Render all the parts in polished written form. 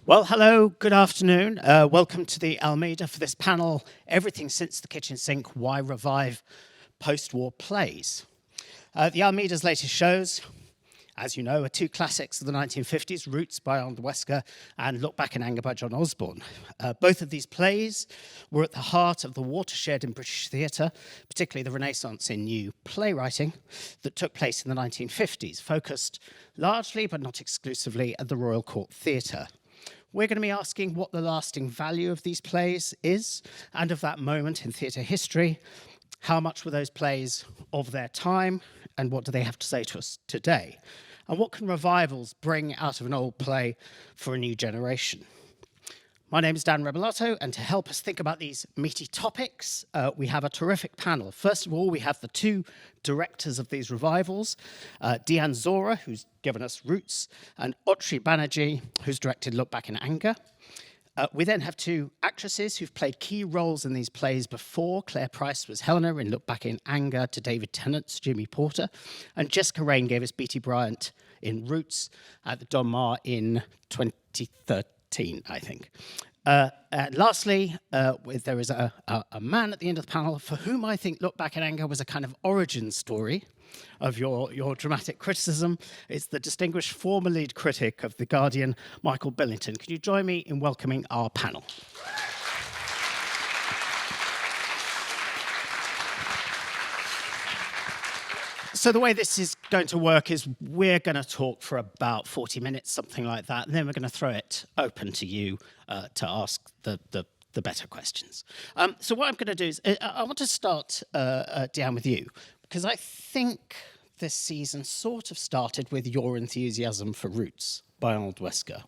Well, hello, good afternoon. Welcome to the Almeida for this panel, Everything Since the Kitchen Sink, Why Revive Post-War Plays. The Almeida's latest shows, as you know, are two classics of the 1950s, Roots by Arnold Wesker and Look Back in Anger by John Osborne. Both of these plays were at the heart of the watershed in British theatre, particularly the Renaissance in new playwriting that took place in the 1950s, focused largely but not exclusively at the Royal Court Theatre. We're going to be asking what the lasting value of these plays is and of that moment in theatre history. How much were those plays of their time and what do they have to say to us today? And what can revivals bring out of an old play for a new generation? My name is Dan Rebellato, and to help us think about these meaty topics, we have a terrific panel. First of all, we have the two directors of these revivals, Diyan Zora, who's given us Roots, and Atri Banerjee, who's directed Look Back in Anger. We then have two actresses who've played key roles in these plays before. Claire Price was Helena in Look Back in Anger to David Tennant's Jimmy Porter, and Jessica Raine gave us Beatty Bryant in Roots at the Donmar in 2013, I think. Lastly, there is a man at the end of the panel for whom I think Look Back in Anger was a kind of origin story of your dramatic criticism. It's the distinguished former lead critic of The Guardian, Michael Billington. Can you join me in welcoming our panel? So the way this is going to work is we're going to talk for about 40 minutes, something like that, and then we're going to throw it open to you to ask the better questions. So what I'm going to do is I want to start, Diyan, with you, because I think this season sort of started with your enthusiasm for Roots by Arnold Wesker.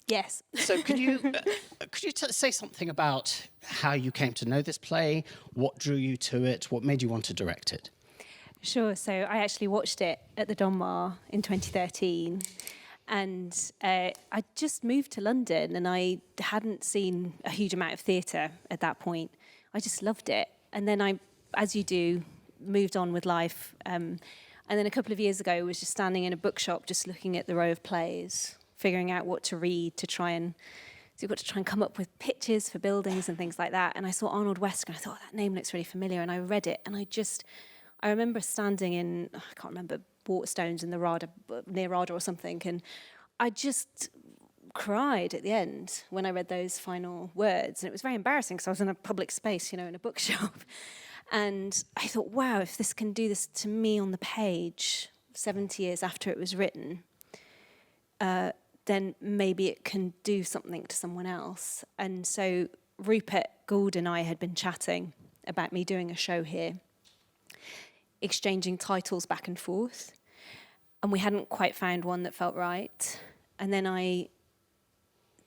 Yes. So could you say something about how you came to know this play, what drew you to it, what made you want to direct it? Sure. So I actually watched it at the Donmar in 2013, and I just moved to London, and I hadn't seen a huge amount of theatre at that point. I just loved it, and then I, as you do, moved on with life. And then a couple of years ago, I was just standing in a bookshop, just looking at the row of plays, figuring out what to read to try and. So you've got to try and come up with pitches for buildings and things like that. And I saw Arnold Wesker, and I thought, that name looks really familiar. And I read it, and I remember standing in, I can't remember, Waterstones in the Rada, near Rada or something, and I just cried at the end when I read those final words. And it was very embarrassing because I was in a public space, in a bookshop. And I thought, wow, if this can do this to me on the page 70 years after it was written, then maybe it can do something to someone else. And so Rupert Gould and I had been chatting about me doing a show here, exchanging titles back and forth, and we hadn't quite found one that felt right. And then I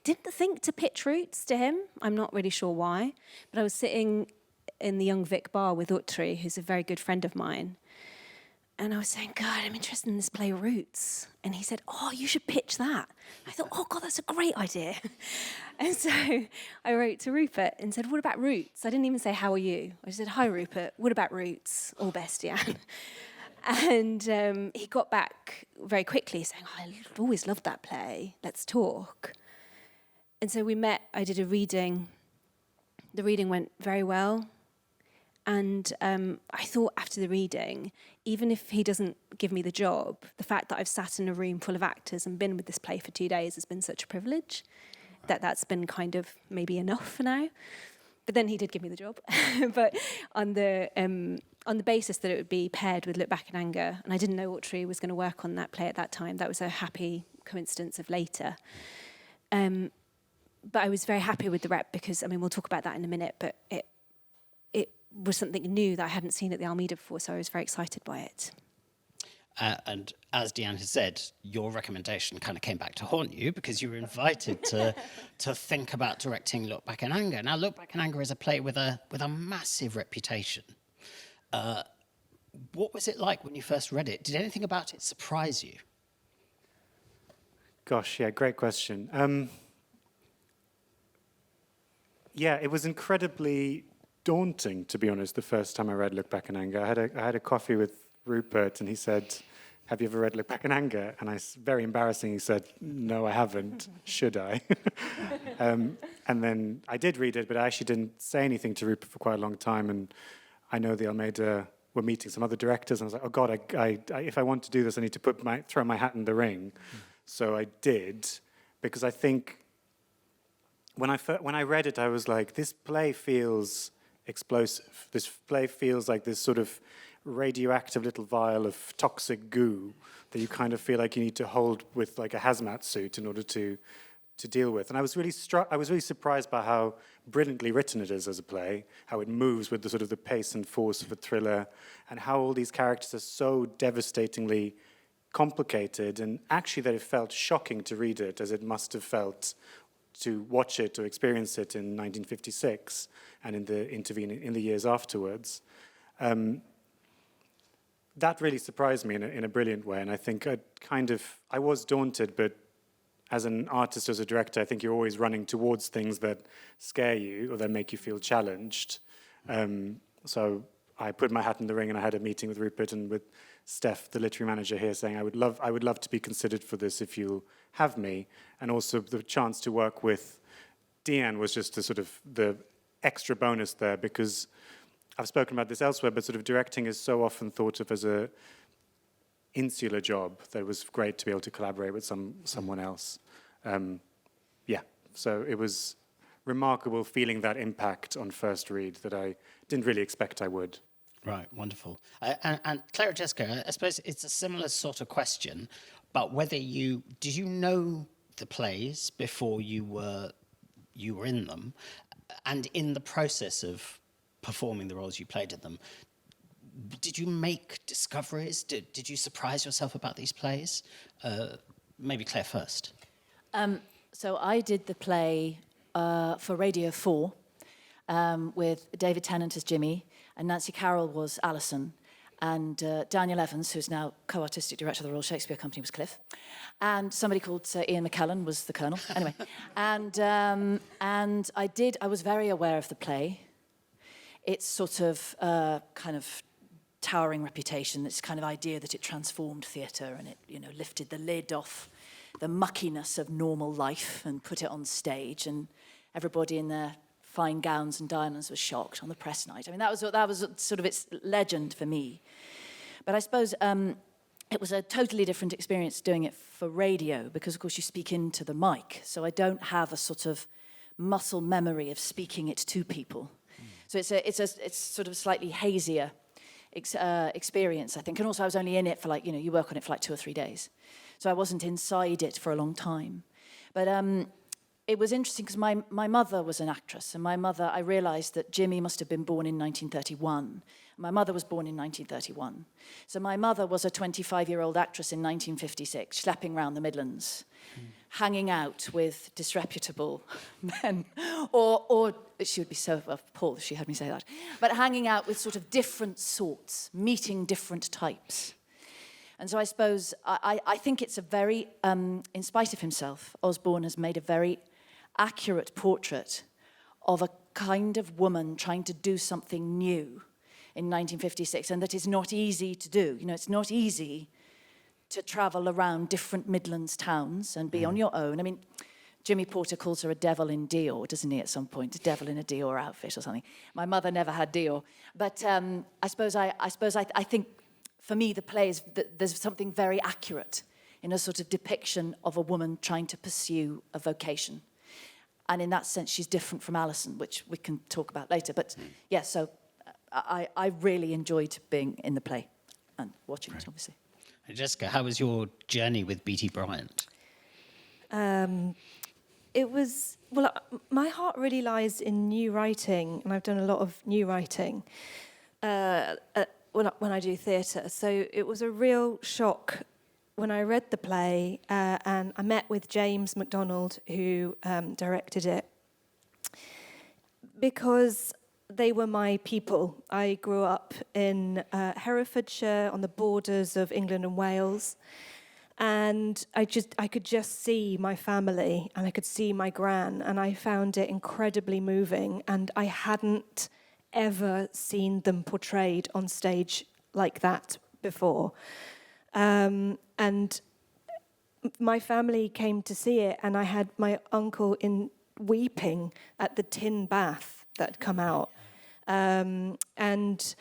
didn't think to pitch Roots to him. I'm not really sure why, but I was sitting in the Young Vic bar with Atri, who's a very good friend of mine, and I was saying, God, I'm interested in this play Roots. And he said, oh, you should pitch that. I thought, oh, God, that's a great idea. And so I wrote to Rupert and said, what about Roots? I didn't even say, how are you? I just said, hi, Rupert, what about Roots? All best, Diyan. And he got back very quickly saying, oh, I always loved that play. Let's talk. And so we met. I did a reading. The reading went very well. And I thought after the reading, even if he doesn't give me the job, the fact that I've sat in a room full of actors and been with this play for 2 days has been such a privilege that's been kind of maybe enough for now. But then he did give me the job. But on the basis that it would be paired with Look Back in Anger, and I didn't know Atri was going to work on that play at that time. That was a happy coincidence of later. But I was very happy with the rep because, we'll talk about that in a minute, but it was something new that I hadn't seen at the Almeida before, so I was very excited by it. And as Diyan has said, your recommendation kind of came back to haunt you because you were invited to think about directing Look Back in Anger. Now, Look Back in Anger is a play with a massive reputation. What was it like when you first read it? Did anything about it surprise you? Gosh, yeah, great question. It was incredibly daunting, to be honest, the first time I read Look Back in Anger. I had a coffee with Rupert, and he said, have you ever read Look Back in Anger? And I very embarrassingly said, no, I haven't. Should I? And then I did read it, but I actually didn't say anything to Rupert for quite a long time. And I know the Almeida were meeting some other directors, and I was like, oh God, if I want to do this, I need to throw my hat in the ring. So I did, because I think when I read it, I was like, this play feels explosive. This play feels like this sort of radioactive little vial of toxic goo that you kind of feel like you need to hold with like a hazmat suit in order to deal with. And I was really surprised by how brilliantly written it is as a play, how it moves with the sort of the pace and force of a thriller, and how all these characters are so devastatingly complicated, and actually that it felt shocking to read it, as it must have felt to watch it or experience it in 1956 and in the years afterwards. That really surprised me in a brilliant way, and I think I was daunted, but as an artist, as a director, I think you're always running towards things that scare you or that make you feel challenged. So I put my hat in the ring, and I had a meeting with Rupert and with Steph, the literary manager here, saying I would love to be considered for this if you'll have me, and also the chance to work with Diyan was just the extra bonus there, because I've spoken about this elsewhere, but sort of directing is so often thought of as a insular job that it was great to be able to collaborate with someone else. So it was remarkable feeling that impact on first read that I didn't really expect I would. Right, wonderful. And Clara Jessica, I suppose it's a similar sort of question, but did you know the plays before you were in them, and in the process of performing the roles you played in them, did you make discoveries? Did you surprise yourself about these plays? Maybe Claire first. So I did the play for Radio 4 with David Tennant as Jimmy, and Nancy Carroll was Alison, and Daniel Evans, who's now co-artistic director of the Royal Shakespeare Company, was Cliff, and somebody called Sir Ian McKellen was the Colonel. Anyway, and I was very aware of the play. It's sort of kind of towering reputation, this kind of idea that it transformed theatre and it, lifted the lid off the muckiness of normal life and put it on stage, and everybody in their fine gowns and diamonds was shocked on the press night. I mean, that was sort of its legend for me. But I suppose it was a totally different experience doing it for radio, because of course you speak into the mic, so I don't have a sort of muscle memory of speaking it to people. So it's sort of slightly hazier experience, I think. And also I was only in it for you work on it for 2 or 3 days. So I wasn't inside it for a long time. But it was interesting because my mother was an actress, and I realised that Jimmy must have been born in 1931. My mother was born in 1931. So my mother was a 25-year-old actress in 1956, schlepping around the Midlands, hanging out with disreputable men, or she would be so appalled if she heard me say that, but hanging out with sort of different sorts, meeting different types. And so I suppose, I think it's a very, in spite of himself, Osborne has made a very accurate portrait of a kind of woman trying to do something new in 1956, and that is not easy to do. It's not easy to travel around different Midlands towns and be on your own. I mean, Jimmy Porter calls her a devil in Dior, doesn't he, at some point? A devil in a Dior outfit or something. My mother never had Dior. But I suppose I think, for me, the play is that there's something very accurate in a sort of depiction of a woman trying to pursue a vocation. And in that sense, she's different from Alison, which we can talk about later. But yeah, so I really enjoyed being in the play and watching it, obviously. And Jessica, how was your journey with B.T. Bryant? It was, my heart really lies in new writing, and I've done a lot of new writing when I do theatre. So it was a real shock when I read the play, and I met with James MacDonald, who directed it, because they were my people. I grew up in Herefordshire, on the borders of England and Wales, and I could just see my family, and I could see my gran, and I found it incredibly moving, and I hadn't ever seen them portrayed on stage like that before. And my family came to see it, and I had my uncle weeping at the tin bath that had come out. And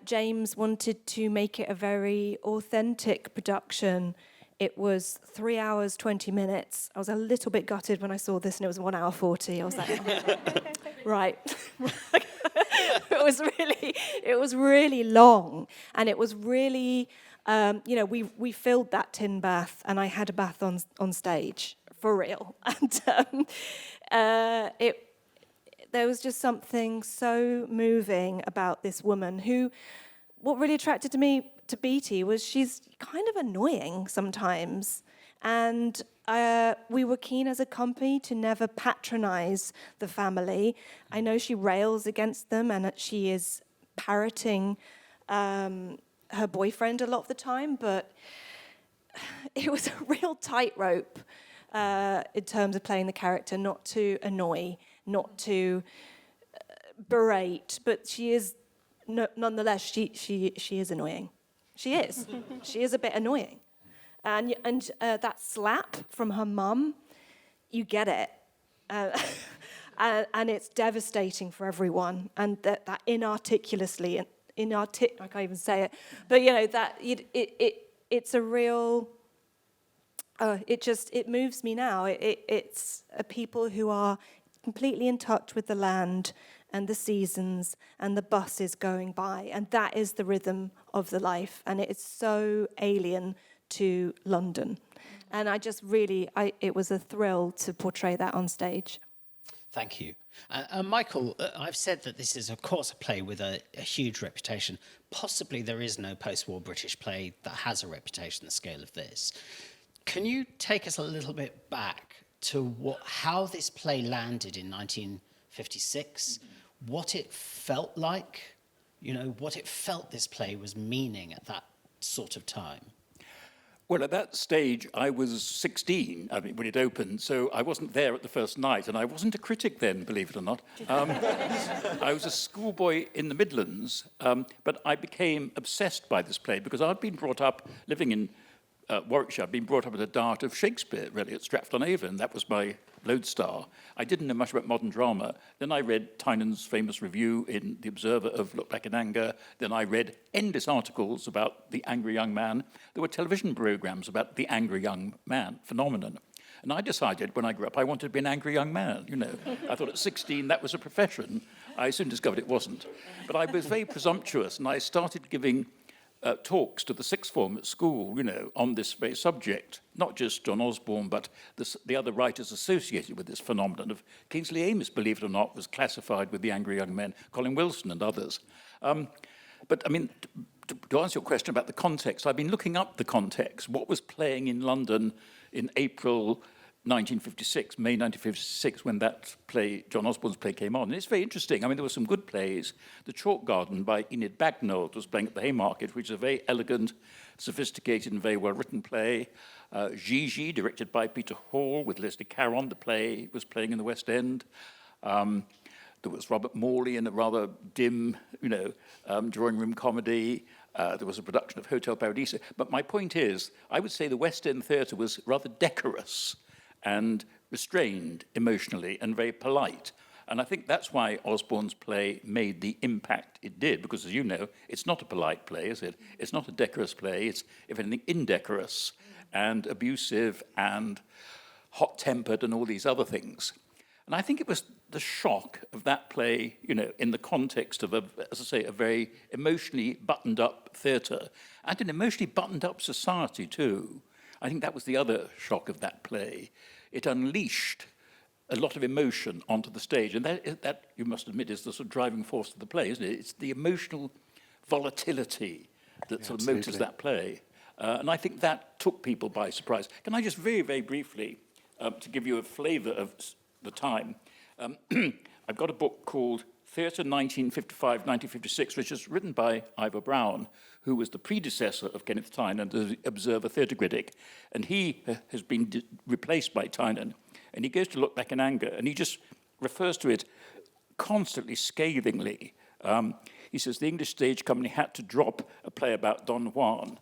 James wanted to make it a very authentic production. It was 3 hours, 20 minutes. I was a little bit gutted when I saw this, and it was 1 hour 40. I was like, right. It was really long, and it was really, we filled that tin bath, and I had a bath on stage for real, and there was just something so moving about this woman who, what really attracted me to Beattie was she's kind of annoying sometimes, and we were keen as a company to never patronize the family. I know she rails against them, and that she is parroting her boyfriend a lot of the time, but it was a real tightrope in terms of playing the character, not to annoy, not to berate, but she is, nonetheless, she is annoying. She is a bit annoying. And that slap from her mum, you get it. And it's devastating for everyone. And that inarticulately, I can't even say it, but it's a real, it moves me now. It's people who are completely in touch with the land and the seasons and the buses going by. And that is the rhythm of the life. And it is so alien to London. And I just really, it was a thrill to portray that on stage. Thank you. Michael, I've said that this is, of course, a play with a huge reputation. Possibly there is no post-war British play that has a reputation the scale of this. Can you take us a little bit back to how this play landed in 1956, what it felt like, what it felt this play was meaning at that sort of time? Well, at that stage, I was 16, when it opened, so I wasn't there at the first night, and I wasn't a critic then, believe it or not. I was a schoolboy in the Midlands, but I became obsessed by this play because I'd been brought up living in Warwickshire. I'd been brought up at a dart of Shakespeare, really, at Stratford-on-Avon. That was my lodestar. I didn't know much about modern drama. Then I read Tynan's famous review in The Observer of Look Back in Anger. Then I read endless articles about the angry young man. There were television programs about the angry young man phenomenon. And I decided when I grew up I wanted to be an angry young man, I thought at 16 that was a profession. I soon discovered it wasn't. But I was very presumptuous, and I started giving talks to the sixth form at school, on this very subject, not just John Osborne, but the other writers associated with this phenomenon of Kingsley Amis, believe it or not, was classified with the angry young men, Colin Wilson and others. But to answer your question about the context, I've been looking up the context, what was playing in London in April 1956, May 1956, when that play, John Osborne's play, came on. And it's very interesting. There were some good plays. The Chalk Garden by Enid Bagnold was playing at the Haymarket, which is a very elegant, sophisticated and very well-written play. Gigi, directed by Peter Hall, with Leslie Caron, the play was playing in the West End. There was Robert Morley in a rather dim, drawing room comedy. There was a production of Hotel Paradiso. But my point is, I would say the West End theatre was rather decorous and restrained emotionally and very polite. And I think that's why Osborne's play made the impact it did, because as you know, it's not a polite play, is it? It's not a decorous play, it's, if anything, indecorous and abusive and hot-tempered and all these other things. And I think it was the shock of that play, in the context of, as I say, a very emotionally buttoned-up theatre and an emotionally buttoned-up society too. I think that was the other shock of that play. It unleashed a lot of emotion onto the stage, and that you must admit, is the sort of driving force of the play, isn't it? It's the emotional volatility that sort of motors that play. And I think that took people by surprise. Can I just very, very briefly, to give you a flavour of the time, I've got a book called Theatre 1955-1956, which is written by Ivor Browne, who was the predecessor of Kenneth Tynan, the Observer theatre critic. And he has been replaced by Tynan. And he goes to Look Back in Anger, and he just refers to it constantly, scathingly. He says the English stage company had to drop a play about Don Juan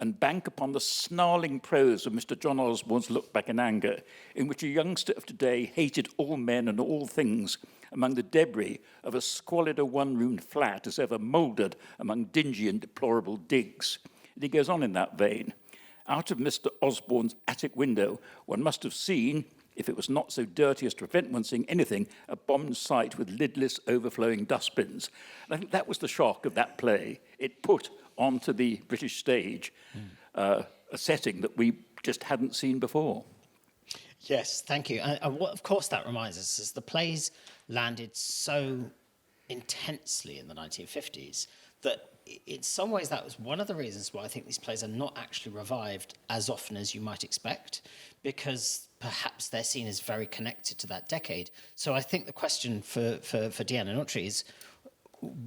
and bank upon the snarling prose of Mr. John Osborne's Look Back in Anger, in which a youngster of today hated all men and all things among the debris of as squalid a one-room flat as ever mouldered among dingy and deplorable digs. And he goes on in that vein. Out of Mr. Osborne's attic window, one must have seen, if it was not so dirty as to prevent one seeing anything, a bombed site with lidless, overflowing dustbins. And I think that was the shock of that play. It put onto the British stage a setting that we just hadn't seen before. Yes, thank you. And what, of course, that reminds us is the plays landed so intensely in the 1950s that in some ways that was one of the reasons why I think these plays are not actually revived as often as you might expect, because perhaps they're seen as very connected to that decade. So I think the question for Diyan and Atri is,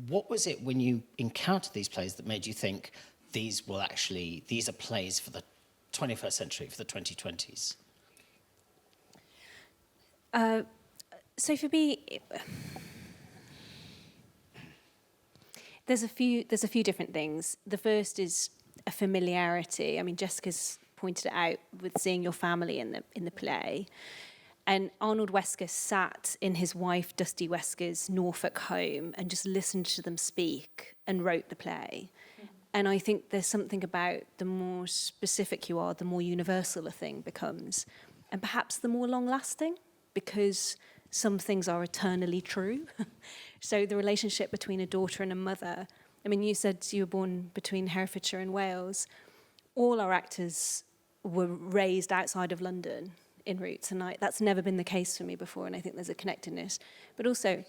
what was it when you encountered these plays that made you think these are plays for the 21st century, for the 2020s? So for me, there's a few different things. The first is a familiarity. I mean, Jessica's pointed it out with seeing your family in the play. And Arnold Wesker sat in his wife Dusty Wesker's Norfolk home and just listened to them speak and wrote the play. And I think there's something about the more specific you are, the more universal a thing becomes. And perhaps the more long-lasting, because some things are eternally true. So the relationship between a daughter and a mother, I mean, you said you were born between Herefordshire and Wales. All our actors were raised outside of London in Roots, and that's never been the case for me before, and I think there's a connectedness. But also,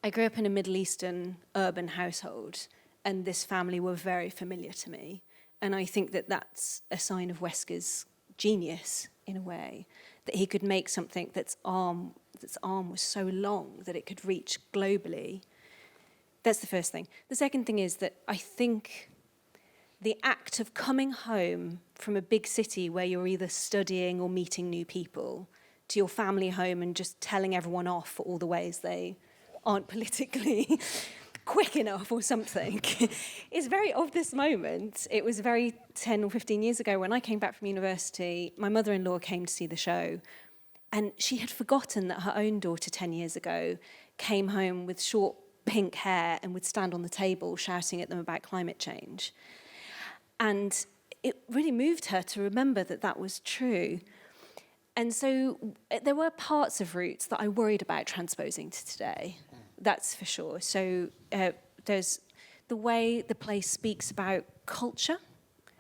I grew up in a Middle Eastern urban household, and this family were very familiar to me. And I think that that's a sign of Wesker's genius, in a way, that he could make something that's arm was so long that it could reach globally. That's the first thing. The second thing is that I think the act of coming home from a big city where you're either studying or meeting new people to your family home and just telling everyone off for all the ways they aren't politically quick enough or something is very of this moment. It was very 10 or 15 years ago when I came back from university. My mother-in-law came to see the show, and she had forgotten that her own daughter 10 years ago came home with short pink hair and would stand on the table shouting at them about climate change. And it really moved her to remember that that was true. And so there were parts of Roots that I worried about transposing to today. That's for sure. So there's the way the play speaks about culture,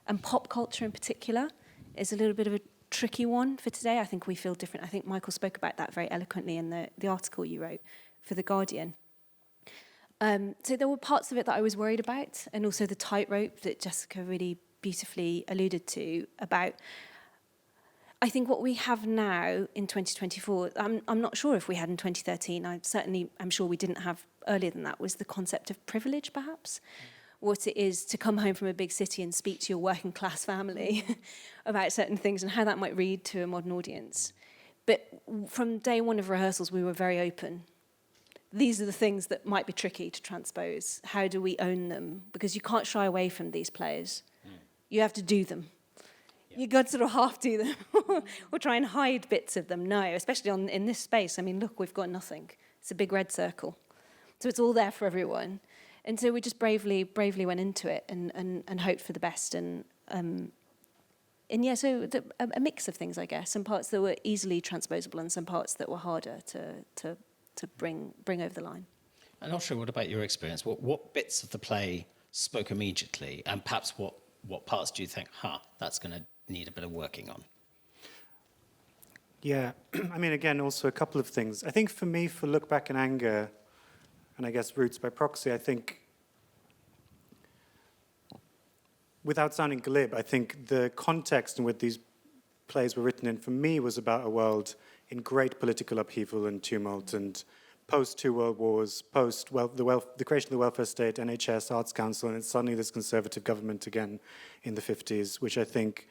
and pop culture in particular, is a little bit of a tricky one for today. I think we feel different. I think Michael spoke about that very eloquently in the article you wrote for The Guardian. So there were parts of it that I was worried about, and also the tightrope that Jessica really beautifully alluded to about, I think what we have now in 2024, I'm not sure if we had in 2013, I'm sure we didn't have earlier than that, was the concept of privilege, perhaps. What it is to come home from a big city and speak to your working class family about certain things and how that might read to a modern audience. But from day one of rehearsals, we were very open. These are the things that might be tricky to transpose. How do we own them? Because you can't shy away from these plays. You have to do them. You got to sort of half do them or try and hide bits of them. No, especially in this space. I mean, look, we've got nothing. It's a big red circle. So it's all there for everyone. And so we just bravely went into it and hoped for the best. And yeah, so a mix of things, I guess. Some parts that were easily transposable and some parts that were harder to bring over the line. And Osher, what about your experience? What bits of the play spoke immediately, and perhaps what parts do you think, that's going to need a bit of working on? Yeah, I mean, again, also a couple of things. I think for me, for Look Back in Anger, and I guess Roots by proxy, I think, without sounding glib, I think the context in which these plays were written in, for me, was about a world in great political upheaval and tumult, and post two world wars, the creation of the welfare state, NHS, Arts Council, and it's suddenly this conservative government again in the 50s, which I think,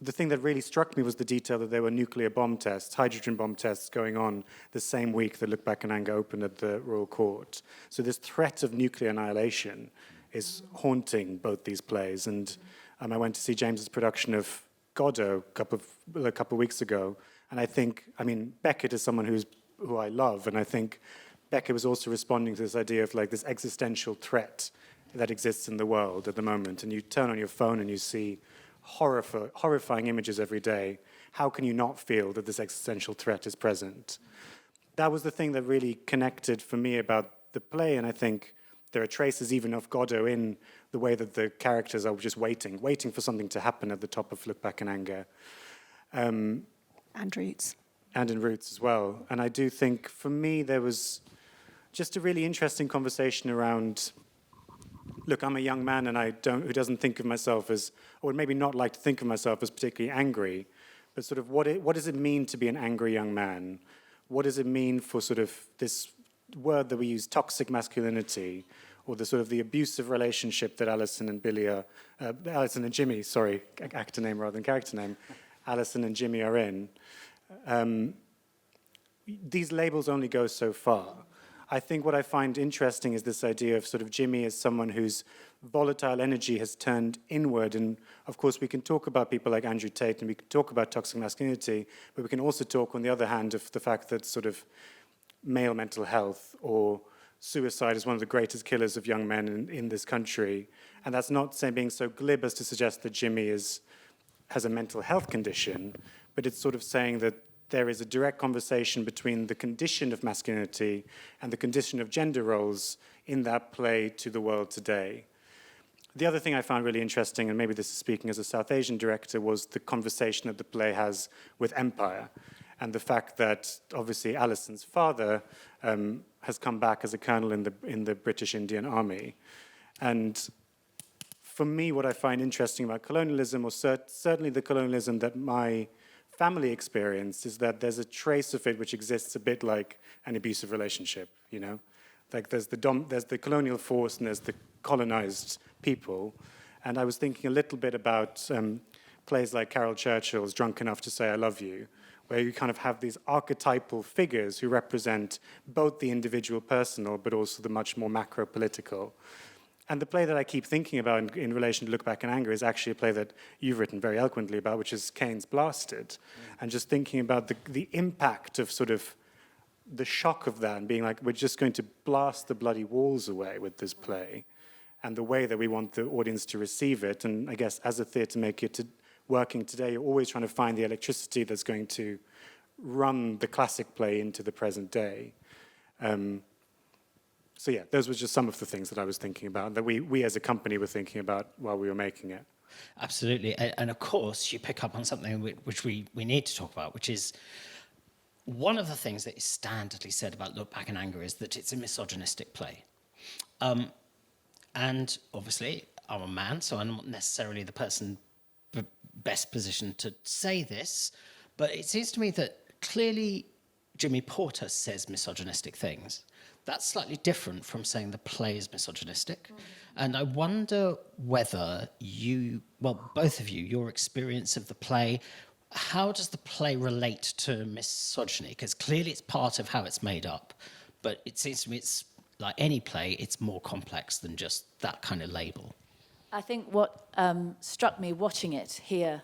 the thing that really struck me was the detail that there were nuclear bomb tests, hydrogen bomb tests going on the same week that Look Back in Anger opened at the Royal Court. So this threat of nuclear annihilation is haunting both these plays. And I went to see James's production of Godot a couple of weeks ago, and I mean, Beckett is someone who I love, and I think Beckett was also responding to this idea of like this existential threat that exists in the world at the moment. And you turn on your phone and you see horrifying images every day. How can you not feel that this existential threat is present? That was the thing that really connected for me about the play, and I think there are traces even of Godot in the way that the characters are just waiting for something to happen at the top of Look Back in Anger. And Roots. And in Roots as well. And I do think, for me, there was just a really interesting conversation around, look, I'm a young man and who doesn't think of myself as, or would maybe not like to think of myself as particularly angry, but sort of what does it mean to be an angry young man? What does it mean for sort of this word that we use, toxic masculinity, or the sort of the abusive relationship that Alison and Jimmy, sorry, actor name rather than character name, Alison and Jimmy are in. These labels only go so far. I think what I find interesting is this idea of sort of Jimmy as someone whose volatile energy has turned inward. And of course, we can talk about people like Andrew Tate and we can talk about toxic masculinity, but we can also talk, on the other hand, of the fact that sort of male mental health or suicide is one of the greatest killers of young men in this country. And that's not being so glib as to suggest that Jimmy has a mental health condition, but it's sort of saying that there is a direct conversation between the condition of masculinity and the condition of gender roles in that play to the world today. The other thing I found really interesting, and maybe this is speaking as a South Asian director, was the conversation that the play has with empire, and the fact that obviously Alison's father has come back as a colonel in the British Indian Army. And for me, what I find interesting about colonialism, or certainly the colonialism that my family experienced, is that there's a trace of it which exists a bit like an abusive relationship, you know? Like there's the colonial force and there's the colonized people. And I was thinking a little bit about plays like Carol Churchill's Drunk Enough to Say I Love You, where you kind of have these archetypal figures who represent both the individual personal but also the much more macro-political. And the play that I keep thinking about in relation to Look Back in Anger is actually a play that you've written very eloquently about, which is Cain's Blasted. And just thinking about the impact of sort of the shock of that and being like, we're just going to blast the bloody walls away with this play, and the way that we want the audience to receive it. And I guess as a theatre maker working today, you're always trying to find the electricity that's going to run the classic play into the present day. So yeah, those were just some of the things that I was thinking about, that we as a company were thinking about while we were making it. Absolutely. And of course, you pick up on something which we need to talk about, which is one of the things that is standardly said about Look Back in Anger is that it's a misogynistic play. And obviously, I'm a man, so I'm not necessarily the person best positioned to say this, but it seems to me that clearly Jimmy Porter says misogynistic things. That's slightly different from saying the play is misogynistic. And I wonder whether both of you, your experience of the play, how does the play relate to misogyny? Because clearly it's part of how it's made up, but it seems to me it's like any play, it's more complex than just that kind of label. I think what struck me watching it here,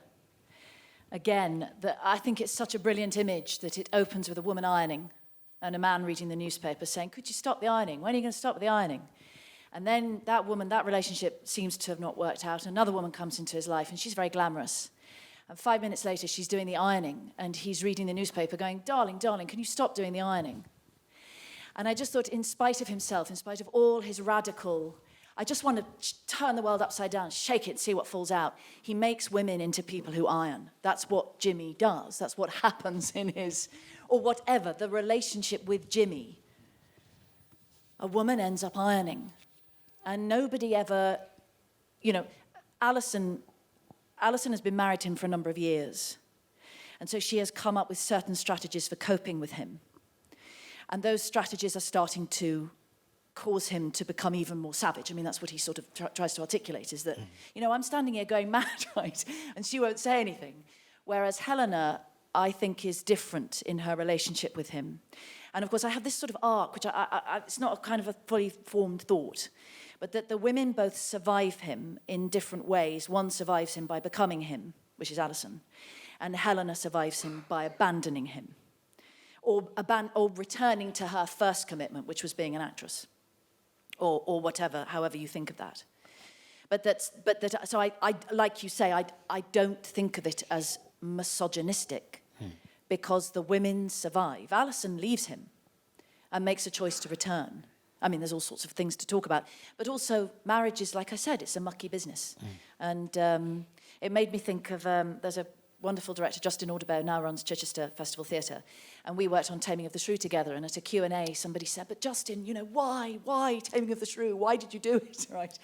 again, that I think it's such a brilliant image that it opens with a woman ironing and a man reading the newspaper saying, could you stop the ironing? When are you going to stop the ironing? And then that woman, that relationship seems to have not worked out. Another woman comes into his life and she's very glamorous. And 5 minutes later, she's doing the ironing and he's reading the newspaper going, darling, darling, can you stop doing the ironing? And I just thought, in spite of himself, in spite of all his radical, I just want to turn the world upside down, shake it, see what falls out. He makes women into people who iron. That's what Jimmy does. That's what happens in his, or whatever, the relationship with Jimmy. A woman ends up ironing. And nobody ever, Alison has been married to him for a number of years. And so she has come up with certain strategies for coping with him. And those strategies are starting to cause him to become even more savage. I mean, that's what he sort of tries to articulate, is that, I'm standing here going mad, right? And she won't say anything. Whereas Helena, I think, is different in her relationship with him. And of course, I have this sort of arc, which it's not a kind of a fully formed thought, but that the women both survive him in different ways. One survives him by becoming him, which is Alison, and Helena survives him by abandoning him, or returning to her first commitment, which was being an actress, or whatever, however you think of that. So I like you say, I don't think of it as misogynistic, because the women survive. Alison leaves him and makes a choice to return. I mean, there's all sorts of things to talk about, but also marriage is, like I said, it's a mucky business. And it made me think of, there's a wonderful director, Justin Audubon, now runs Chichester Festival Theatre, and we worked on Taming of the Shrew together, and at a Q&A, somebody said, but Justin, why Taming of the Shrew? Why did you do it, right?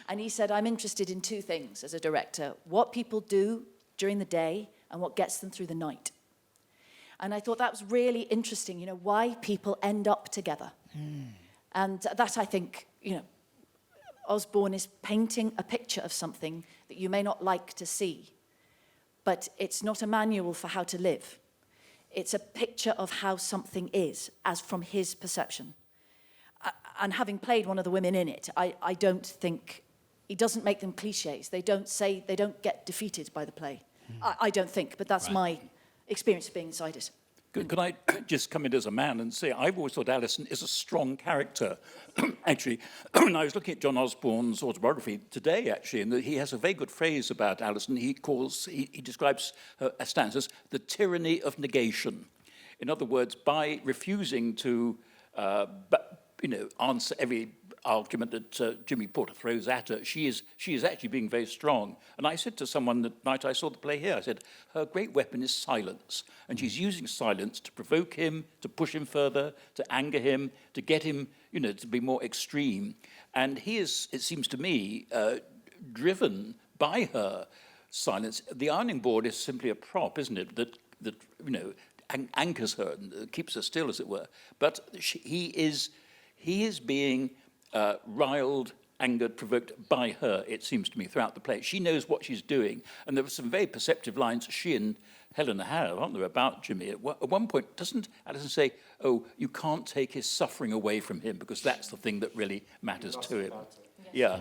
And he said, I'm interested in two things as a director, what people do during the day and what gets them through the night. And I thought that was really interesting, why people end up together. And that, I think, Osborne is painting a picture of something that you may not like to see, but it's not a manual for how to live. It's a picture of how something is, as from his perception. And having played one of the women in it, I don't think, he doesn't make them cliches. They don't get defeated by the play. I don't think, but that's my experience of being inside it. Can I just come in as a man and say, I've always thought Alison is a strong character. Actually, when I was looking at John Osborne's autobiography today, actually, and he has a very good phrase about Alison. He describes her stance as the tyranny of negation. In other words, by refusing to, answer every argument that Jimmy Porter throws at her, she is actually being very strong. And I said to someone the night I saw the play here, I said, her great weapon is silence. And she's using silence to provoke him, to push him further, to anger him, to get him, to be more extreme. And he is, it seems to me, driven by her silence. The ironing board is simply a prop, isn't it, that anchors her and keeps her still, as it were. But he is being riled, angered, provoked by her, it seems to me, throughout the play. She knows what she's doing. And there were some very perceptive lines she and Helena have, aren't there, about Jimmy? At one point, doesn't Alison say, oh, you can't take his suffering away from him, because that's the thing that really matters to him. Yeah.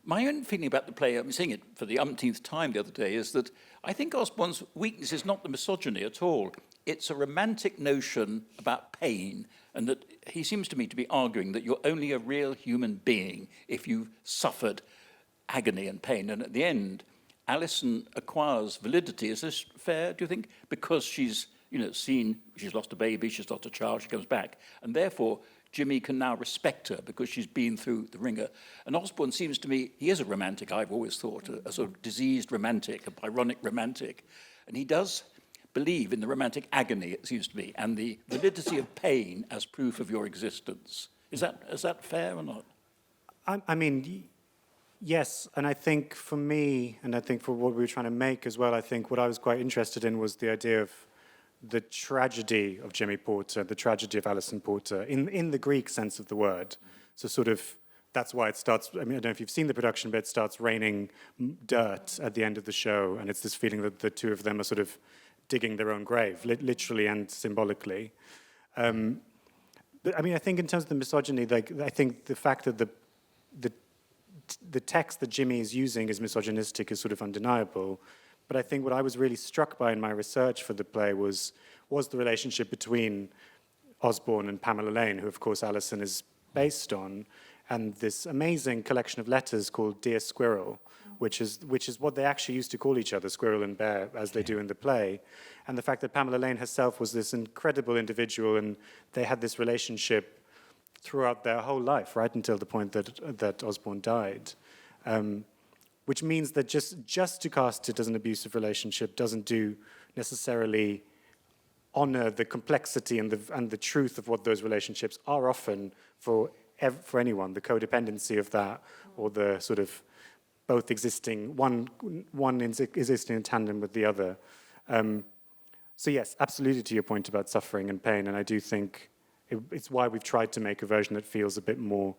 My own feeling about the play, I'm saying it for the umpteenth time the other day, is that I think Osborne's weakness is not the misogyny at all. It's a romantic notion about pain, and that he seems to me to be arguing that you're only a real human being if you've suffered agony and pain. And at the end, Alison acquires validity. Is this fair, do you think? Because she's, seen, she's lost a baby, she's lost a child, she comes back. And therefore, Jimmy can now respect her because she's been through the ringer. And Osborne seems to me, he is a romantic, I've always thought, a sort of diseased romantic, a Byronic romantic. And he does believe in the romantic agony, it seems to me, and the validity of pain as proof of your existence. Is that fair or not? I mean, yes, and I think for me, and I think for what we were trying to make as well, I think what I was quite interested in was the idea of the tragedy of Jimmy Porter, the tragedy of Alison Porter, in the Greek sense of the word. So sort of, that's why it starts, I don't know if you've seen the production, but it starts raining dirt at the end of the show, and it's this feeling that the two of them are sort of digging their own grave, literally and symbolically. But, I think in terms of the misogyny, I think the fact that the text that Jimmy is using is misogynistic is sort of undeniable. But I think what I was really struck by in my research for the play was the relationship between Osborne and Pamela Lane, who of course Alison is based on, and this amazing collection of letters called Dear Squirrel, which is what they actually used to call each other, Squirrel and Bear, as they do in the play. And the fact that Pamela Lane herself was this incredible individual, and they had this relationship throughout their whole life, right until the point that Osborne died. Which means that just to cast it as an abusive relationship doesn't do necessarily honor the complexity and the truth of what those relationships are often for anyone, the codependency of that, or the sort of both existing, one existing in tandem with the other. So yes, absolutely to your point about suffering and pain, and I do think it's why we've tried to make a version that feels a bit more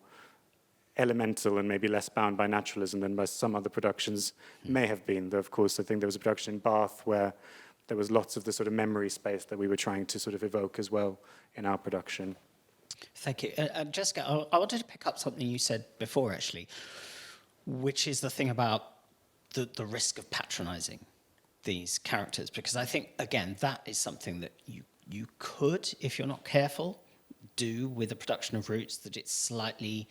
elemental and maybe less bound by naturalism than by some other productions may have been. Though, of course, I think there was a production in Bath where there was lots of the sort of memory space that we were trying to sort of evoke as well in our production. Thank you. Jessica, I wanted to pick up something you said before, actually, which is the thing about the risk of patronising these characters, because I think, again, that is something that you could, if you're not careful, do with a production of Roots, that it's slightly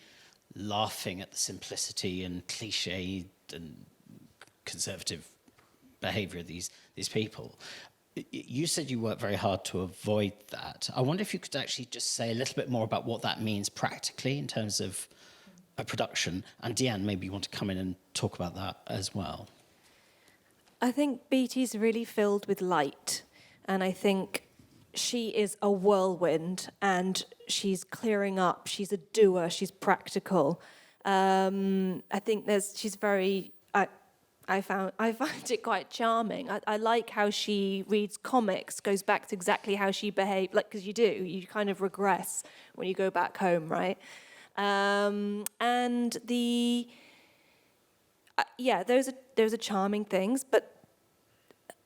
laughing at the simplicity and cliche and conservative behaviour of these people. You said you worked very hard to avoid that. I wonder if you could actually just say a little bit more about what that means practically in terms of a production. And Diane, maybe you want to come in and talk about that as well. I think Beatty's really filled with light, and I think she is a whirlwind, and she's clearing up. She's a doer. She's practical. I think she's very. I find it quite charming. I like how she reads comics, goes back to exactly how she behaved, like, because you kind of regress when you go back home, right? And those are charming things, but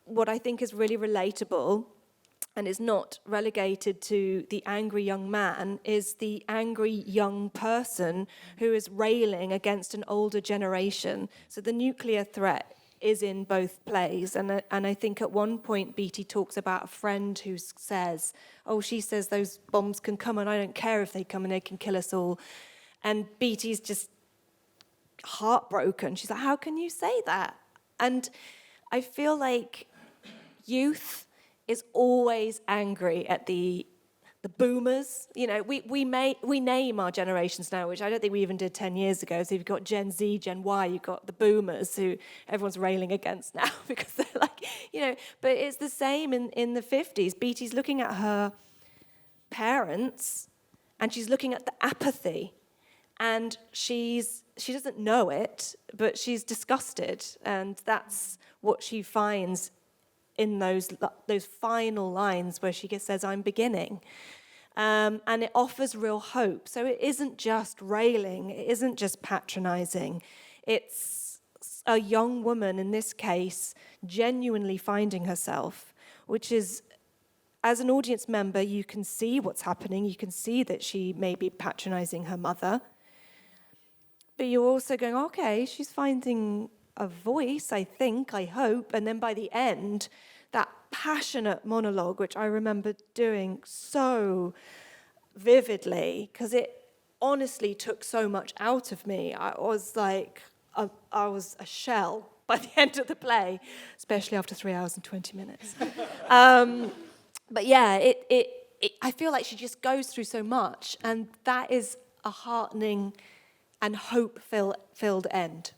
what I think is really relatable and is not relegated to the angry young man is the angry young person who is railing against an older generation. So the nuclear threat is in both plays. And I think at one point Beatty talks about a friend who says, she says those bombs can come and I don't care if they come and they can kill us all. And Beatty's just heartbroken. She's like, how can you say that? And I feel like youth is always angry at the boomers. You know, we name our generations now, which I don't think we even did 10 years ago. So you've got Gen Z, Gen Y, you've got the boomers who everyone's railing against now because they're like, but it's the same in the 50s. Beatty's looking at her parents and she's looking at the apathy, and she doesn't know it, but she's disgusted, and that's what she finds in those final lines where she says, I'm beginning. And it offers real hope. So it isn't just railing, it isn't just patronising. It's a young woman, in this case, genuinely finding herself, which is, as an audience member, you can see what's happening. You can see that she may be patronising her mother. But you're also going, okay, she's finding a voice, I think, I hope. And then by the end, that passionate monologue, which I remember doing so vividly, because it honestly took so much out of me. I was like, I was a shell by the end of the play, especially after 3 hours and 20 minutes. But yeah, I feel like she just goes through so much, and that is a heartening and hope-filled end.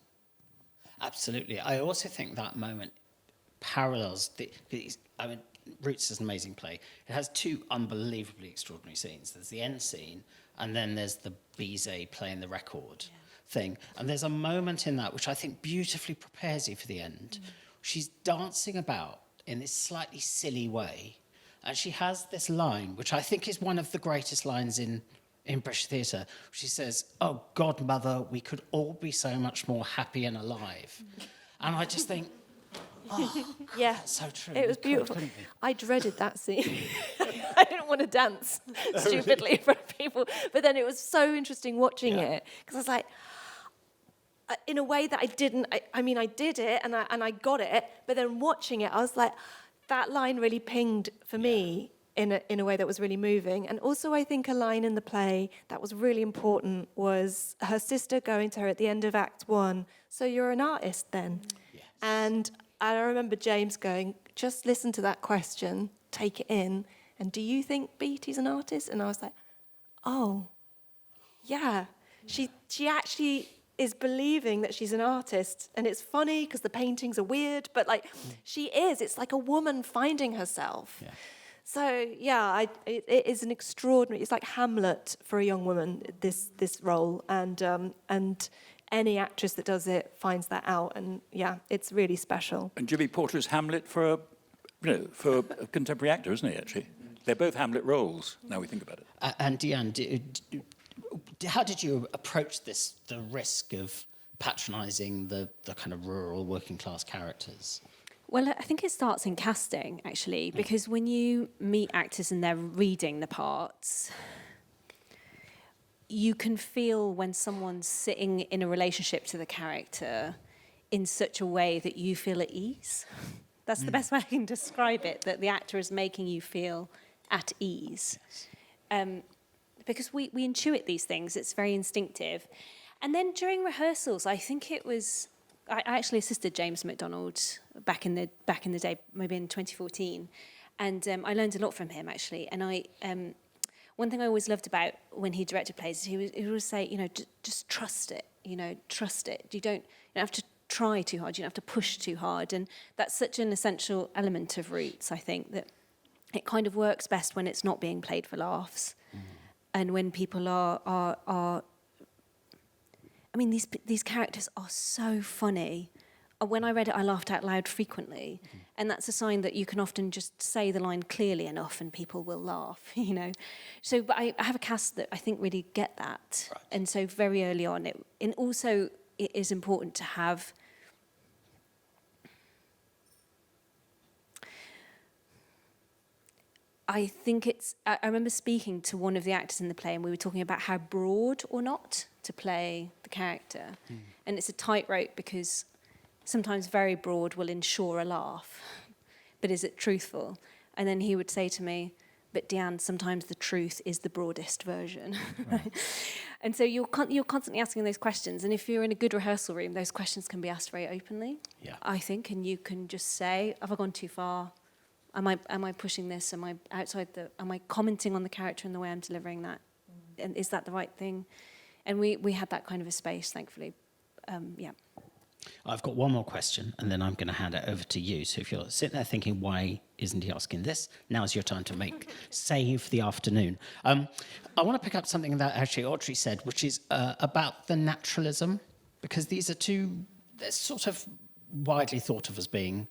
Absolutely. I also think that moment parallels Roots is an amazing play. It has two unbelievably extraordinary scenes. There's the end scene, and then there's the Bizet playing the record thing. And there's a moment in that which I think beautifully prepares you for the end. She's dancing about in this slightly silly way, and she has this line, which I think is one of the greatest lines in British theatre. She says, oh, godmother, we could all be so much more happy and alive. And I just think, yeah, that's so true. It was beautiful. I dreaded that scene. I didn't want to dance stupidly in front of people. But then it was so interesting watching it, because I was like, in a way that I didn't, I did it and I got it, but then watching it, I was like, that line really pinged for me in a way that was really moving. And also I think a line in the play that was really important was her sister going to her at the end of Act 1, so you're an artist then? Yes. And I remember James going, just listen to that question, take it in, and do you think Beatty's an artist? And I was like, oh, yeah. She actually is believing that she's an artist. And it's funny because the paintings are weird, but she is. It's like a woman finding herself. Yeah. So, yeah, it is an extraordinary, it's like Hamlet for a young woman, this role. And any actress that does it finds that out. And, yeah, it's really special. And Jimmy Porter's Hamlet for a contemporary actor, isn't he, actually? They're both Hamlet roles, now we think about it. And Diane, how did you approach the risk of patronising the kind of rural working class characters? Well, I think it starts in casting, actually, because when you meet actors and they're reading the parts, you can feel when someone's sitting in a relationship to the character in such a way that you feel at ease. That's the best way I can describe it, that the actor is making you feel at ease. Because we intuit these things, it's very instinctive. And then during rehearsals, I think it was, I actually assisted James MacDonald back in the day, maybe in 2014, and I learned a lot from him actually. And one thing I always loved about when he directed plays, he would always say, just trust it, trust it. You don't have to try too hard, you don't have to push too hard, and that's such an essential element of Roots. I think that it kind of works best when it's not being played for laughs, and when people are. I mean, these characters are so funny. When I read it, I laughed out loud frequently, and that's a sign that you can often just say the line clearly enough, and people will laugh. So, but I have a cast that I think really get that, right. And so very early on, and also it is important to have. I think I remember speaking to one of the actors in the play, and we were talking about how broad or not to play the character. And it's a tightrope because sometimes very broad will ensure a laugh, but is it truthful? And then he would say to me, but Diane, sometimes the truth is the broadest version. Right. And so you're constantly asking those questions, and if you're in a good rehearsal room, those questions can be asked very openly, I think, and you can just say, have I gone too far? Am I pushing this? Am I am I commenting on the character and the way I'm delivering that? And is that the right thing? And we had that kind of a space, thankfully. I've got one more question, and then I'm going to hand it over to you. So if you're sitting there thinking, why isn't he asking this? Now's your time to save the afternoon. I want to pick up something that actually Audrey said, which is about the naturalism, because these are they're sort of widely thought of as being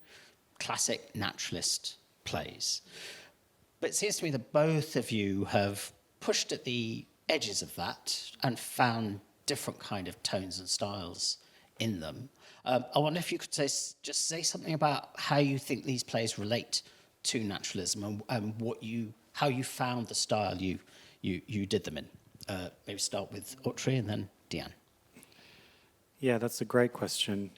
classic naturalist plays. But it seems to me that both of you have pushed at the edges of that and found different kind of tones and styles in them. I wonder if you could just say something about how you think these plays relate to naturalism and how you found the style you did them in. Maybe start with Audrey and then Diane. Yeah, that's a great question.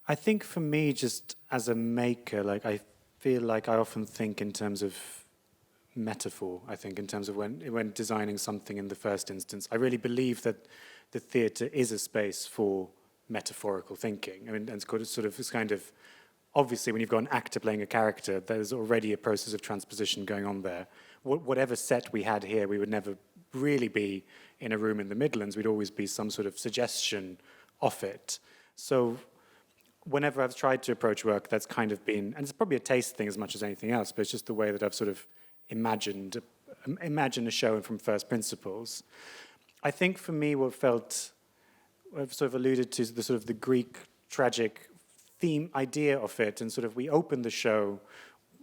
I think for me, just as a maker, I feel like I often think in terms of metaphor. I think in terms of when designing something in the first instance, I really believe that the theatre is a space for metaphorical thinking. I mean, and it's kind of obviously when you've got an actor playing a character, there's already a process of transposition going on there. Whatever set we had here, we would never really be in a room in the Midlands. We'd always be some sort of suggestion of it. So whenever I've tried to approach work, that's kind of been, and it's probably a taste thing as much as anything else, but it's just the way that I've sort of imagined a show from first principles. I think for me, what I've sort of alluded to the sort of the Greek tragic theme idea of it, and sort of we open the show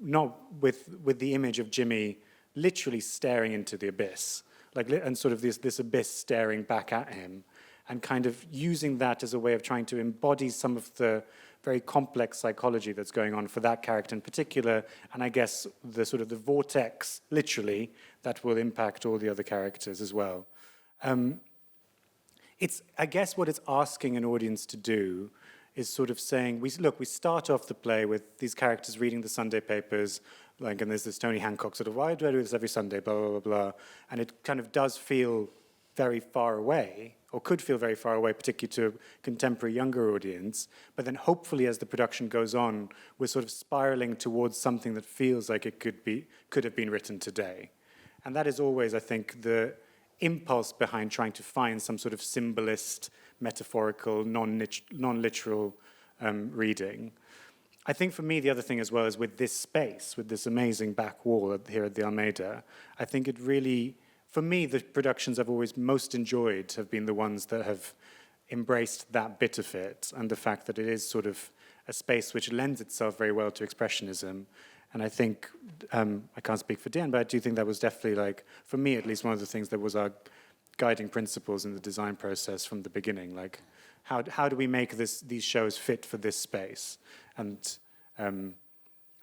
not with the image of Jimmy literally staring into the abyss, and sort of this abyss staring back at him, and kind of using that as a way of trying to embody some of the very complex psychology that's going on for that character in particular, and I guess the sort of the vortex, literally, that will impact all the other characters as well. I guess what it's asking an audience to do is sort of saying, we start off the play with these characters reading the Sunday papers, and there's this Tony Hancock sort of, why do I do this every Sunday, blah, blah, blah, blah, and it kind of does feel very far away, or could feel very far away, particularly to a contemporary younger audience. But then hopefully as the production goes on, we're sort of spiraling towards something that feels like it could have been written today. And that is always, I think, the impulse behind trying to find some sort of symbolist, metaphorical, non-literal reading. I think for me, the other thing as well is with this space, with this amazing back wall here at the Almeida, I think it really, for me, the productions I've always most enjoyed have been the ones that have embraced that bit of it and the fact that it is sort of a space which lends itself very well to expressionism. And I think, I can't speak for Dan, but I do think that was definitely, for me at least, one of the things that was our guiding principles in the design process from the beginning. How do we make these shows fit for this space? And an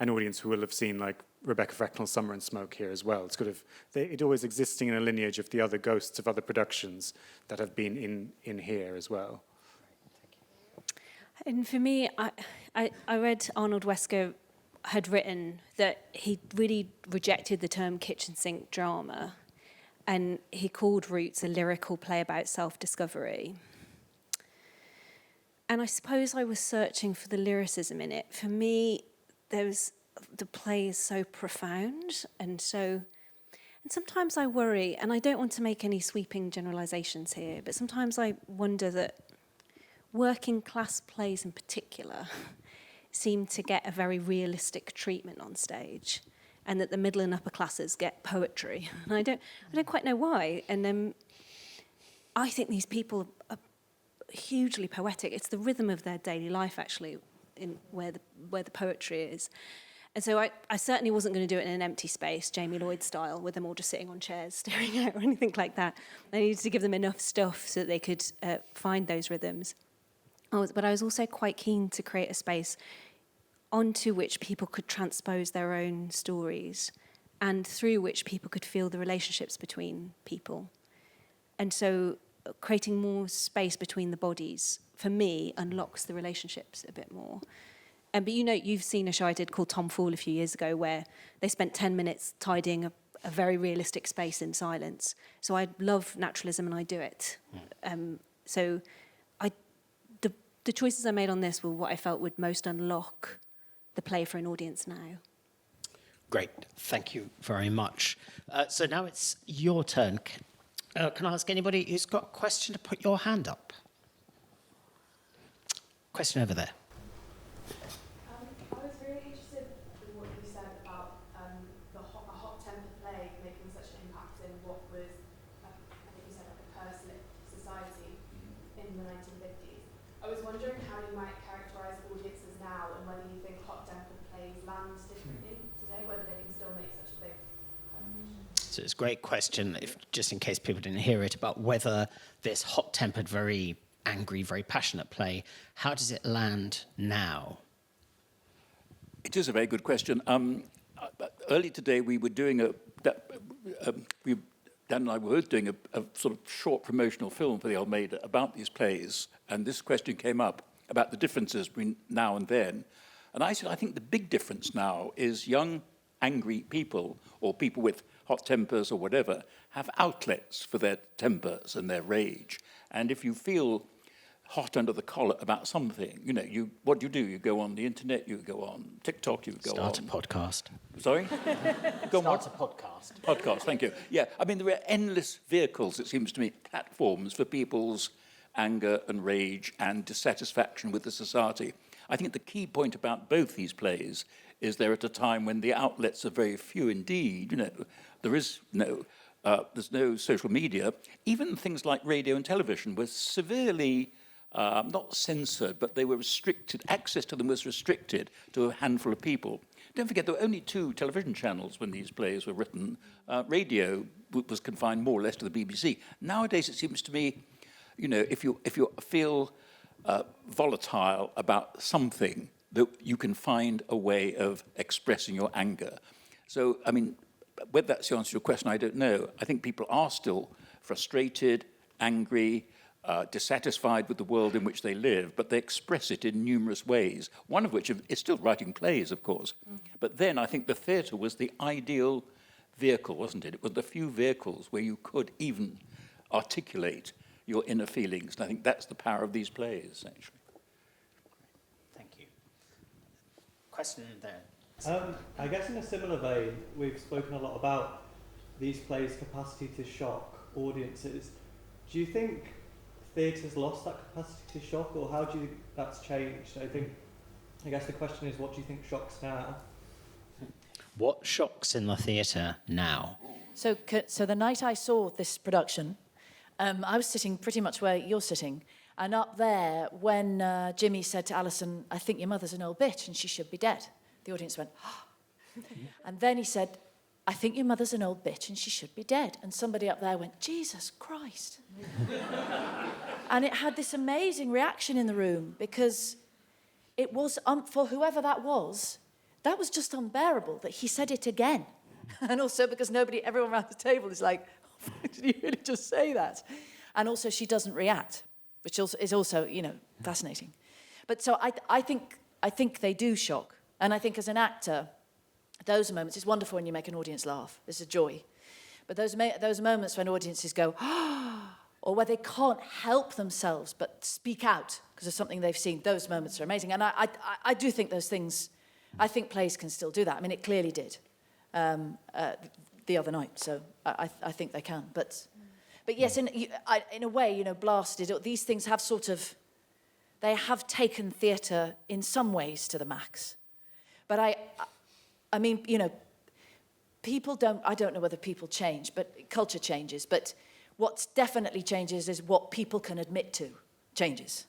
audience who will have seen Rebecca Frecknell's Summer and Smoke here as well. It's it always existing in a lineage of the other ghosts of other productions that have been in here as well. And for me, I read Arnold Wesker had written that he really rejected the term kitchen sink drama, and he called Roots a lyrical play about self-discovery. And I suppose I was searching for the lyricism in it. For me, the play is so profound, and sometimes I worry, and I don't want to make any sweeping generalizations here, but sometimes I wonder that working class plays in particular seem to get a very realistic treatment on stage, and that the middle and upper classes get poetry. And I don't quite know why. And I think these people are hugely poetic. It's the rhythm of their daily life, actually, in where the poetry is. And so I certainly wasn't going to do it in an empty space, Jamie Lloyd style, with them all just sitting on chairs staring out or anything like that. I needed to give them enough stuff so that they could find those rhythms. But I was also quite keen to create a space onto which people could transpose their own stories and through which people could feel the relationships between people. And so creating more space between the bodies, for me, unlocks the relationships a bit more. But you've seen a show I did called Tom Fool a few years ago where they spent 10 minutes tidying a very realistic space in silence. So I love naturalism and I do it. The choices I made on this were what I felt would most unlock the play for an audience now. Great, thank you very much. So now it's your turn. Can I ask anybody who's got a question to put your hand up? Question over there. I was really interested in what you said about a hot-tempered play making such an impact in what was, I think you said, like a personal society in the 1950s. I was wondering how you might characterise audiences now and whether you think hot-tempered plays land differently today, whether they can still make such a big contribution. So it's a great question, just in case people didn't hear it, about whether this hot-tempered, very angry, very passionate play, how does it land now? It is a very good question. Early today, we were doing Dan and I were doing a sort of short promotional film for the Almeida about these plays, and this question came up about the differences between now and then. And I said, I think the big difference now is young, angry people, or people with hot tempers or whatever, have outlets for their tempers and their rage. And if you feel hot under the collar about something, what do? You go on the internet, you go on TikTok, you go on... Start a podcast. Sorry? Go on what? Start a podcast. Podcast, thank you. Yeah, I mean, there are endless vehicles, it seems to me, platforms for people's anger and rage and dissatisfaction with the society. I think the key point about both these plays is they're at a time when the outlets are very few indeed. There's no social media. Even things like radio and television were severely not censored, but they were restricted. Access to them was restricted to a handful of people. Don't forget, there were only 2 television channels when these plays were written. Radio was confined more or less to the BBC. Nowadays, it seems to me, if you feel volatile about something, that you can find a way of expressing your anger. So, I mean, whether that's the answer to your question, I don't know. I think people are still frustrated, angry, dissatisfied with the world in which they live, but they express it in numerous ways, one of which is still writing plays, of course. But then I think the theatre was the ideal vehicle, wasn't it? It was the few vehicles where you could even articulate your inner feelings, and I think that's the power of these plays, actually. Thank you. Question there. I guess in a similar vein, we've spoken a lot about these plays' capacity to shock audiences. Do you think theatre's lost that capacity to shock, or how do you think that's changed? I guess the question is, what do you think shocks now? What shocks in the theatre now? So the night I saw this production, I was sitting pretty much where you're sitting, and up there, when Jimmy said to Alison, "I think your mother's an old bitch and she should be dead," the audience went, "Oh." And then he said, "I think your mother's an old bitch and she should be dead." And somebody up there went, "Jesus Christ." And it had this amazing reaction in the room, because it was, for whoever that was, that was just unbearable that he said it again. And also because everyone around the table is like, oh, did you really just say that? And also she doesn't react, which is also, fascinating. But so I think they do shock. And I think as an actor, those moments, it's wonderful when you make an audience laugh. It's a joy. But those moments when audiences go, or where they can't help themselves but speak out because of something they've seen, those moments are amazing. And I do think those things, I think plays can still do that. I mean, it clearly did the other night, so I think they can. But yes, in a way, Blasted, these things have they have taken theatre in some ways to the max. But I mean, people I don't know whether people change, but culture changes. But what definitely changes is what people can admit to changes.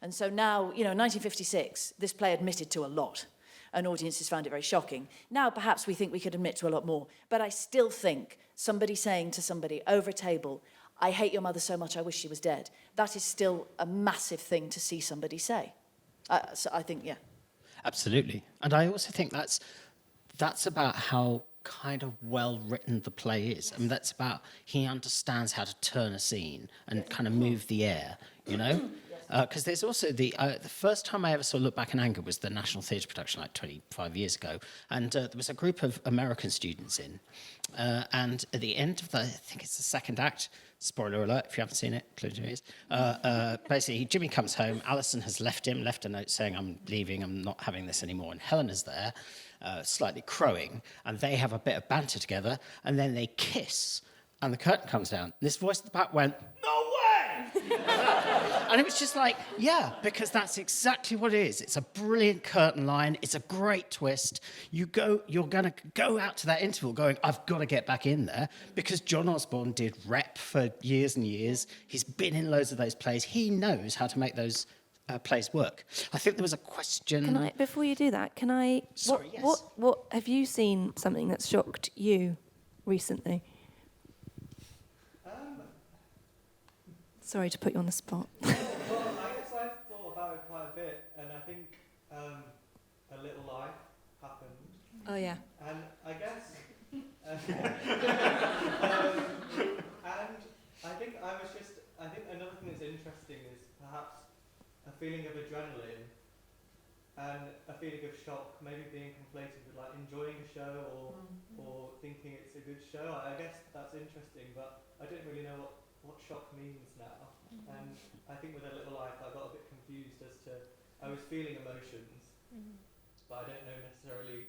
And so now, 1956, this play admitted to a lot, and audiences found it very shocking. Now, perhaps we think we could admit to a lot more. But I still think somebody saying to somebody over a table, I hate your mother so much, I wish she was dead, that is still a massive thing to see somebody say. So I think, yeah. Absolutely. And I also think that's about how kind of well written the play is. I mean, that's about he understands how to turn a scene and kind of move the air, Because there's also the first time I ever saw Look Back in Anger was the National Theatre production like 25 years ago. And there was a group of American students in. And at the end of I think it's the second act, spoiler alert if you haven't seen it, close your ears. Basically, Jimmy comes home, Alison has left a note saying, I'm leaving, I'm not having this anymore. And Helena's there, slightly crowing, and they have a bit of banter together, and then they kiss, and the curtain comes down. This voice at the back went, no way! And it was just like, yeah, because that's exactly what it is. It's a brilliant curtain line. It's a great twist. You're going to go out to that interval going, I've got to get back in there, because John Osborne did rep for years and years. He's been in loads of those plays. He knows how to make those plays work. I think there was a question. Before you do that, can I? Sorry, yes. What have you seen something that's shocked you recently? Sorry to put you on the spot. Well, I guess I've thought about it quite a bit, and I think A Little Life happened. Oh, yeah. And I guess... and I think another thing that's interesting is perhaps a feeling of adrenaline and a feeling of shock, maybe being conflated with like enjoying a show or thinking it's a good show. I guess that's interesting, but I don't really know what shock means now. And I think with A Little Life I got a bit confused as to, I was feeling emotions, but I don't know necessarily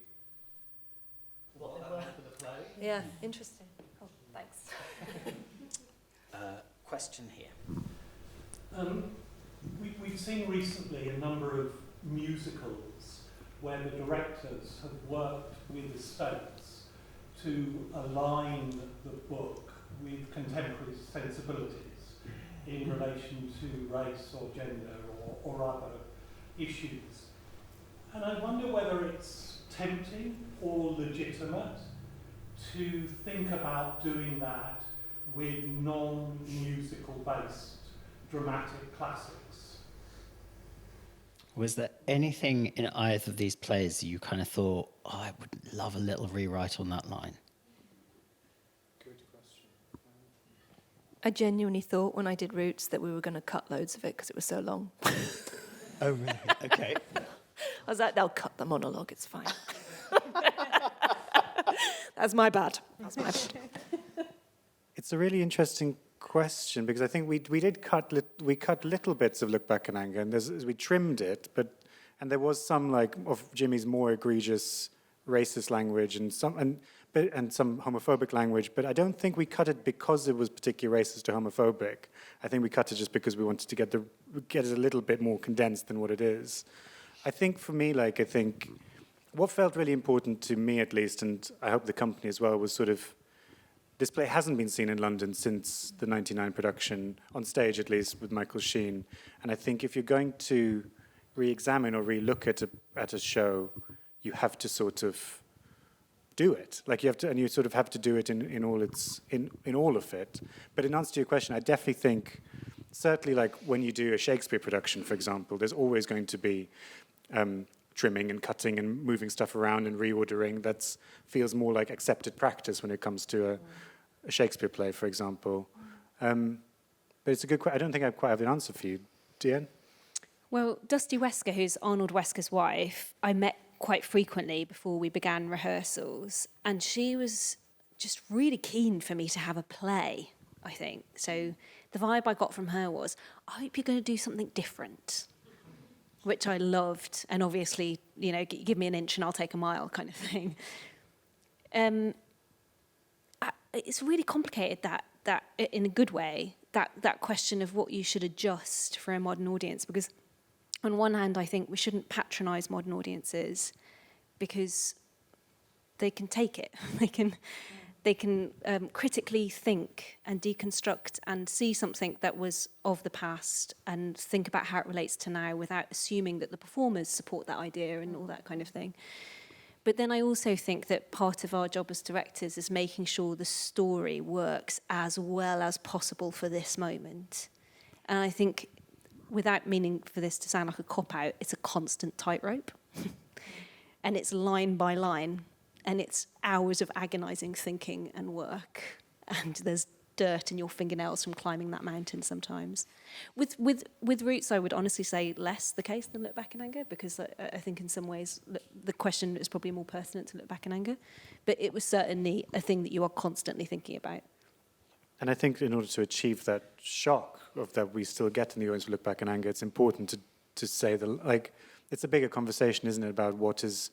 what that meant for the play. Yeah, interesting. Cool, thanks. Question here. We've seen recently a number of musicals where the directors have worked with estates to align the book with contemporary sensibilities in relation to race or gender or other issues. And I wonder whether it's tempting or legitimate to think about doing that with non-musical based dramatic classics. Was there anything in either of these plays that you kind of thought, I would love a little rewrite on that line? Good question. I genuinely thought when I did Roots that we were going to cut loads of it because it was so long. Oh, really? Okay. I was like, they'll cut the monologue, it's fine. That's my bad. It's a really interesting question, because I think we cut little bits of Look Back in Anger, and we trimmed it, and there was some of Jimmy's more egregious racist language and some homophobic language, but I don't think we cut it because it was particularly racist or homophobic. I think we cut it just because we wanted to get it a little bit more condensed than what it is. I think for me, I think what felt really important to me at least, and I hope the company as well, was sort of, this play hasn't been seen in London since the 99 production, on stage at least, with Michael Sheen. And I think if you're going to re-examine or re-look at a show, you have to sort of do it. You sort of have to do it in all of it. But in answer to your question, I definitely think, certainly when you do a Shakespeare production, for example, there's always going to be trimming and cutting and moving stuff around and reordering. That feels more like accepted practice when it comes to a Shakespeare play, for example. But it's a good question. I don't think I quite have an answer for you. Diane? Well, Dusty Wesker, who's Arnold Wesker's wife, I met quite frequently before we began rehearsals, and she was just really keen for me to have a play, I think. So the vibe I got from her was, I hope you're going to do something different, which I loved. And obviously, you know, give me an inch and I'll take a mile kind of thing. It's really complicated, that in a good way, that question of what you should adjust for a modern audience, because on one hand, I think we shouldn't patronise modern audiences because they can take it. They can critically think and deconstruct and see something that was of the past and think about how it relates to now without assuming that the performers support that idea and all that kind of thing. But then I also think that part of our job as directors is making sure the story works as well as possible for this moment. And I think, without meaning for this to sound like a cop-out, it's a constant tightrope. And it's line by line. And it's hours of agonising thinking and work. And there's dirt in your fingernails from climbing that mountain sometimes. With Roots, I would honestly say less the case than Look Back in Anger, because I think in some ways the question is probably more pertinent to Look Back in Anger. But it was certainly a thing that you are constantly thinking about. And I think in order to achieve that shock of that we still get in the audience of Look Back in Anger, it's important to say that, like, it's a bigger conversation, isn't it, about what is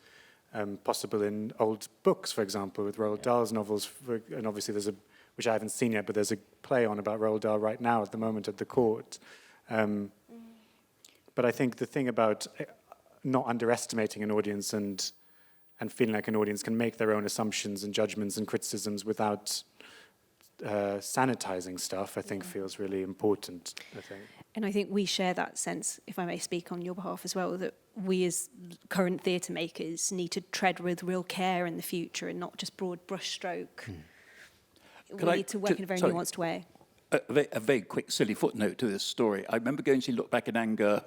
possible in old books, for example, with Roald Dahl's novels, and obviously there's which I haven't seen yet, but there's a play on about Roald Dahl right now at the moment at the court. But I think the thing about not underestimating an audience and feeling like an audience can make their own assumptions and judgments and criticisms without sanitizing stuff, I think feels really important, I think. And I think we share that sense, if I may speak on your behalf as well, that we as current theatre makers need to tread with real care in the future and not just broad brushstroke. We need to work in a very nuanced way. A very quick, silly footnote to this story. I remember going to Look Back in Anger,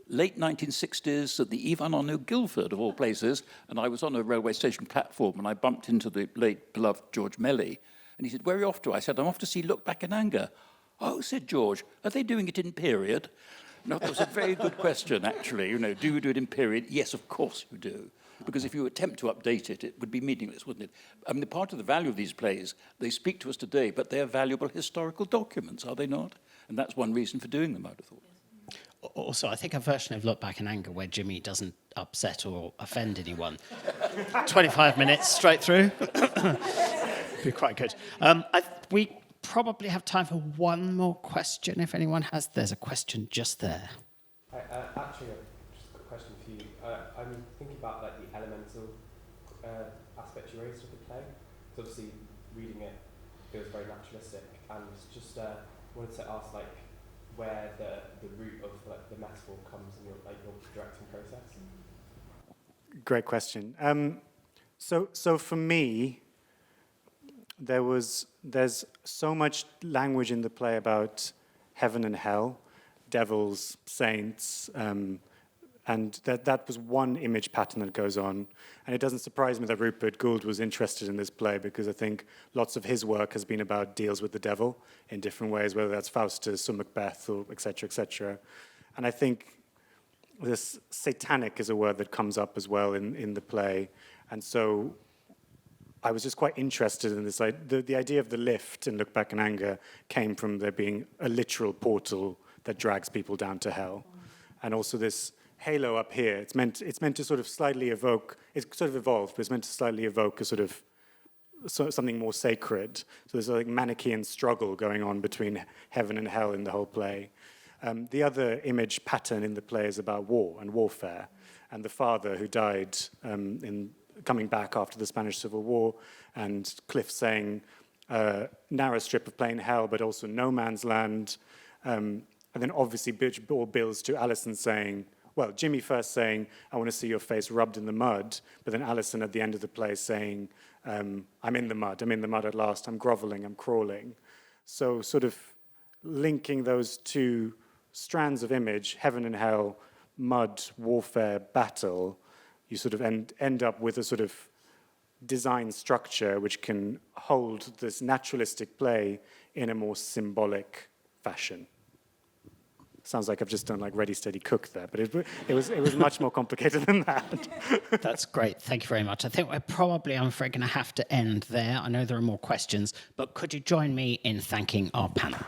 late 1960s at the Ivan Arnaud Guildford, of all places, and I was on a railway station platform and I bumped into the late beloved George Melly. And he said, "Where are you off to?" I said, "I'm off to see Look Back in Anger." "Oh," said George, "are they doing it in period?" No, that was a very good question, actually. You know, do you do it in period? Yes, of course you do. Because if you attempt to update it, it would be meaningless, wouldn't it? I mean, the part of the value of these plays, they speak to us today, but they are valuable historical documents, are they not? And that's one reason for doing them, I'd have thought. Also, I think a version of Look Back in Anger where Jimmy doesn't upset or offend anyone. 25 minutes straight through. Be quite good. We probably have time for one more question, if anyone has. There's a question just there. Actually, just a question for you. I'm thinking about like the elemental aspect you raised of the play. So obviously, reading it feels very naturalistic, and just wanted to ask like where the root of like the metaphor comes in your directing process. Great question. So for me, there's so much language in the play about heaven and hell, devils, saints, and that was one image pattern that goes on. And it doesn't surprise me that Rupert Gould was interested in this play, because I think lots of his work has been about deals with the devil in different ways, whether that's Faustus or Macbeth or et cetera, and I think this satanic is a word that comes up as well in the play. And so I was just quite interested in this. The idea of the lift in Look Back in Anger came from there being a literal portal that drags people down to hell. And also this halo up here, it's meant to sort of slightly evoke, it's sort of evolved, but it's meant to slightly evoke a sort of something more sacred. So there's a like Manichaean struggle going on between heaven and hell in the whole play. The other image pattern in the play is about war and warfare, and the father who died in coming back after the Spanish Civil War, and Cliff saying, narrow strip of plain hell, but also no man's land. And then obviously all builds to Alison saying, well, Jimmy first saying, "I want to see your face rubbed in the mud," but then Alison at the end of the play saying, I'm in the mud at last, I'm groveling, I'm crawling. So sort of linking those two strands of image, heaven and hell, mud, warfare, battle, you sort of end up with a sort of design structure which can hold this naturalistic play in a more symbolic fashion. Sounds like I've just done like Ready, Steady, Cook there, but it was much more complicated than that. That's great. Thank you very much. I think we're probably, I'm afraid, going to have to end there. I know there are more questions, but could you join me in thanking our panel?